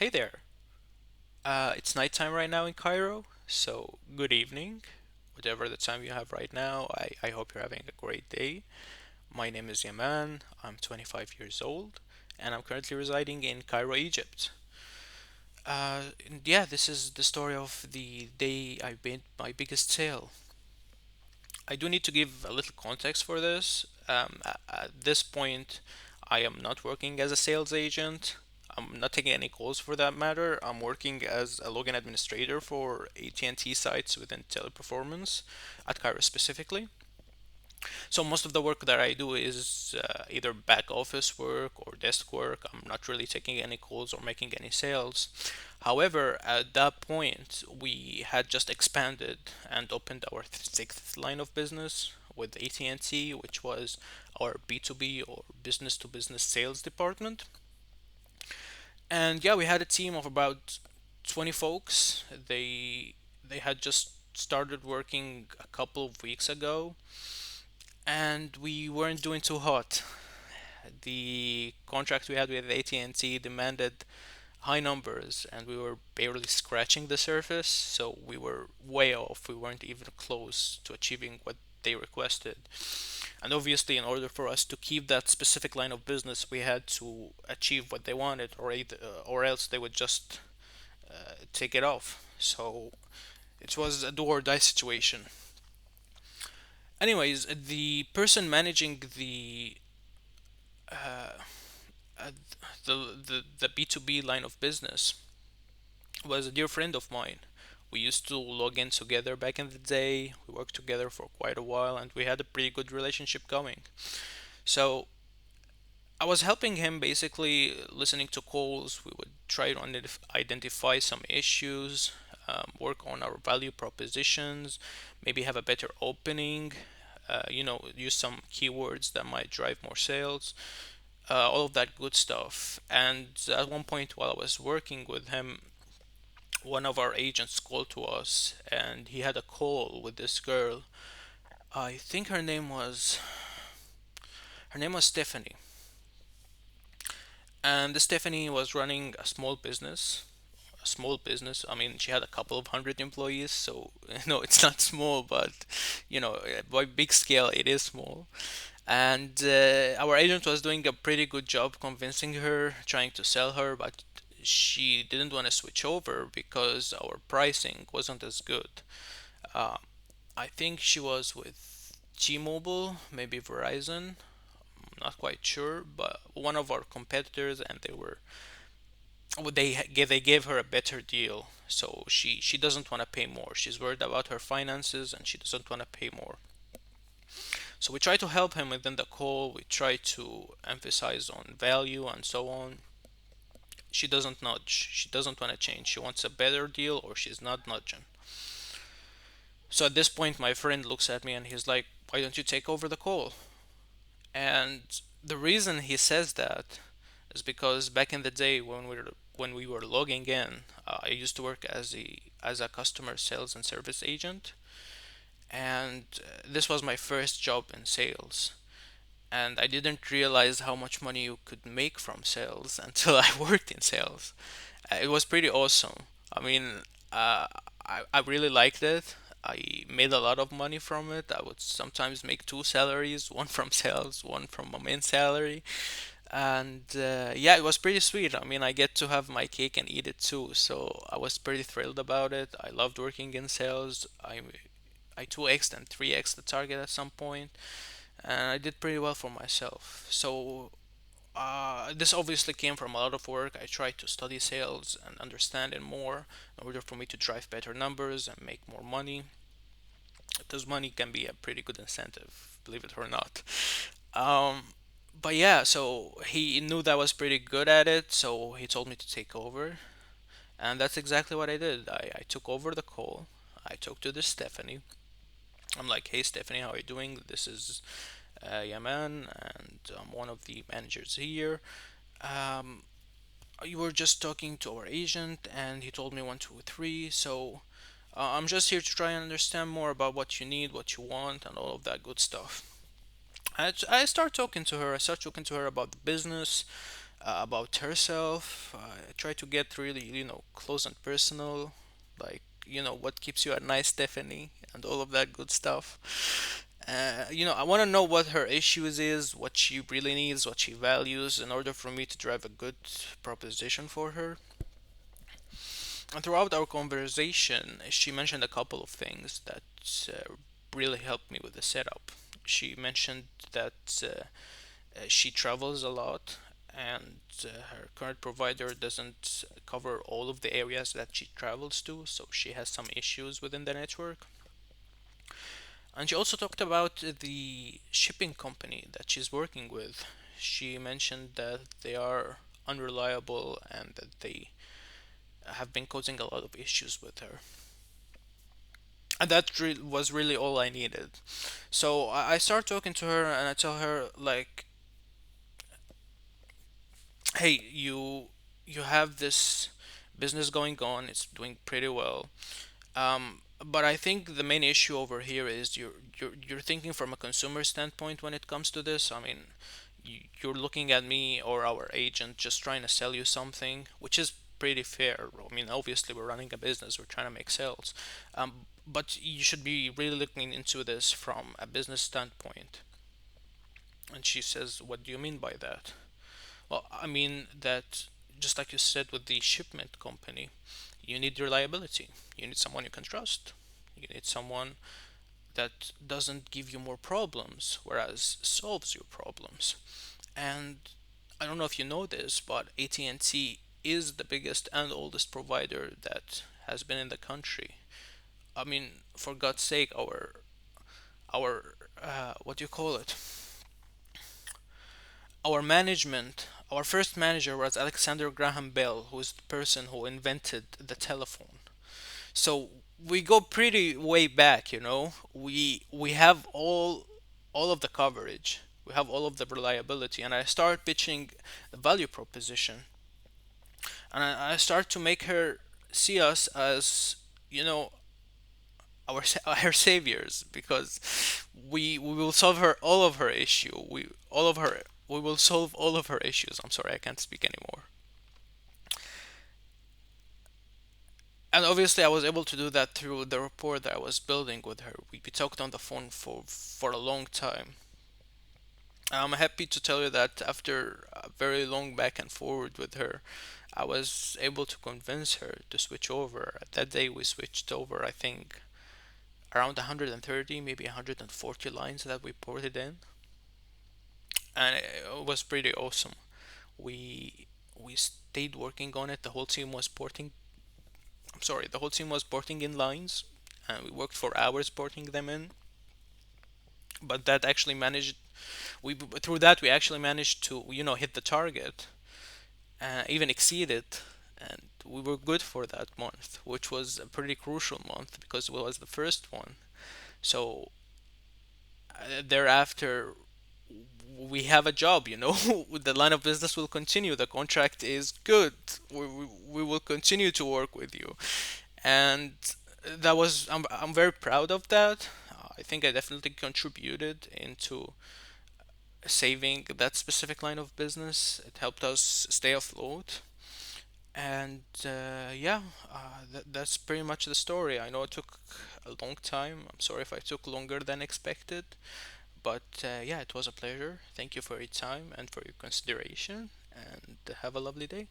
Hey there. It's nighttime right now in Cairo, so good evening. Whatever the time you have right now, I hope you're having a great day. My name is Yaman. I'm 25 years old, and I'm currently residing in Cairo, Egypt. And yeah, this is the story of the day I made my biggest sale. I do need to give a little context for this. At this point, I am not working as a sales agent. I'm not taking any calls for that matter. I'm working as a login administrator for AT&T sites within Teleperformance at Cairo specifically. So most of the work that I do is either back office work or desk work. I'm not really taking any calls or making any sales. However, at that point, we had just expanded and opened our sixth line of business with AT&T, which was our B2B or business to business sales department. And yeah, we had a team of about 20 folks. They had just started working a couple of weeks ago, and we weren't doing too hot. The contract we had with AT&T demanded high numbers, and we were barely scratching the surface, so we were way off. We weren't even close to achieving what they requested. And obviously, in order for us to keep that specific line of business, we had to achieve what they wanted, or else they would just take it off. So it was a do or die situation. Anyways, the person managing uh, the B2B line of business was a dear friend of mine. We used to log in together back in the day. We worked together for quite a while, and we had a pretty good relationship going. So I was helping him basically listening to calls. We would try to identify some issues, work on our value propositions, maybe have a better opening, use some keywords that might drive more sales, all of that good stuff. And at one point, while I was working with him, one of our agents called to us and he had a call with this girl. I think her name was Stephanie. And Stephanie was running a small business. A small business. I mean, she had a couple of hundred employees, so no, it's not small, but by big scale, it is small. And our agent was doing a pretty good job convincing her, trying to sell her, but she didn't want to switch over because our pricing wasn't as good. Uh, I think she was with T-Mobile, maybe Verizon. I'm not quite sure, but one of our competitors, and they gave her a better deal. So she doesn't want to pay more. She's worried about her finances, and she doesn't want to pay more. So we try to help him within the call. We try to emphasize on value and so on. She doesn't nudge. She doesn't want to change. She wants a better deal, or she's not nudging. So at this point, my friend looks at me and he's like, "Why don't you take over the call?" And the reason he says that is because back in the day when we were logging in, I used to work as a customer sales and service agent, and this was my first job in sales. And I didn't realize how much money you could make from sales until I worked in sales. It was pretty awesome. I mean, uh, I really liked it. I made a lot of money from it. I would sometimes make two salaries, one from sales, one from my main salary. And yeah, it was pretty sweet. I mean, I get to have my cake and eat it too. So I was pretty thrilled about it. I loved working in sales. I 2x and 3x the target at some point, and I did pretty well for myself. So this obviously came from a lot of work. I tried to study sales and understand it more in order for me to drive better numbers and make more money. Because money can be a pretty good incentive, believe it or not. Um, but yeah, so he knew that I was pretty good at it, so he told me to take over, and that's exactly what I did. I took over the call. I talked to this Stephanie. I'm like, "Hey Stephanie, how are you doing? This is Yaman, and I'm one of the managers here. Um, you were just talking to our agent, and he told me one, two, three. So I'm just here to try and understand more about what you need, what you want, and all of that good stuff." I start talking to her. I start talking to her about the business, about herself. Try to get really, close and personal, like, what keeps you at night, Stephanie, and all of that good stuff. I want to know what her issues is, what she really needs, what she values, in order for me to drive a good proposition for her. And throughout our conversation, she mentioned a couple of things that really helped me with the setup. She mentioned that she travels a lot, and her current provider doesn't cover all of the areas that she travels to, so she has some issues within the network. And she also talked about the shipping company that she's working with. She mentioned that they are unreliable and that they have been causing a lot of issues with her. And that was really all I needed. So I start talking to her and I tell her, like, hey, you have this business going on, it's doing pretty well. But I think the main issue over here is you're thinking from a consumer standpoint when it comes to this. I mean, you're looking at me or our agent just trying to sell you something, which is pretty fair. I mean, obviously we're running a business, we're trying to make sales, but you should be really looking into this from a business standpoint. And she says, "What do you mean by that?" Well, I mean that just like you said with the shipment company, you need reliability. You need someone you can trust. You need someone that doesn't give you more problems, whereas solves your problems. And I don't know if you know this, but AT&T is the biggest and oldest provider that has been in the country. I mean, for God's sake, our what do you call it? Our management, our first manager was Alexander Graham Bell, who is the person who invented the telephone. So we go pretty way back, you know. We have all of the coverage. We have all of the reliability, and I start pitching the value proposition, and I start to make her see us as, you know, our saviors, because we will solve her all of her issue. We will solve all of her issues. I'm sorry, I can't speak anymore. And obviously, I was able to do that through the rapport that I was building with her. We talked on the phone for a long time. I'm happy to tell you that after a very long back and forward with her, I was able to convince her to switch over. That day, we switched over, I think, around 130, maybe 140 lines that we ported in, and it was pretty awesome. We stayed working on it. The whole team was porting. I'm sorry, the whole team was porting in lines, and we worked for hours porting them in. But that actually managed. We through that we actually managed to hit the target, even exceed it, and we were good for that month, which was a pretty crucial month because it was the first one. So thereafter we have a job, the line of business will continue, the contract is good, we will continue to work with you. And that was I'm very proud of that. I think I definitely contributed into saving that specific line of business. It helped us stay afloat. And yeah, that's pretty much the story. I know it took a long time. I'm sorry if I took longer than expected. But yeah, it was a pleasure. Thank you for your time and for your consideration. And have a lovely day.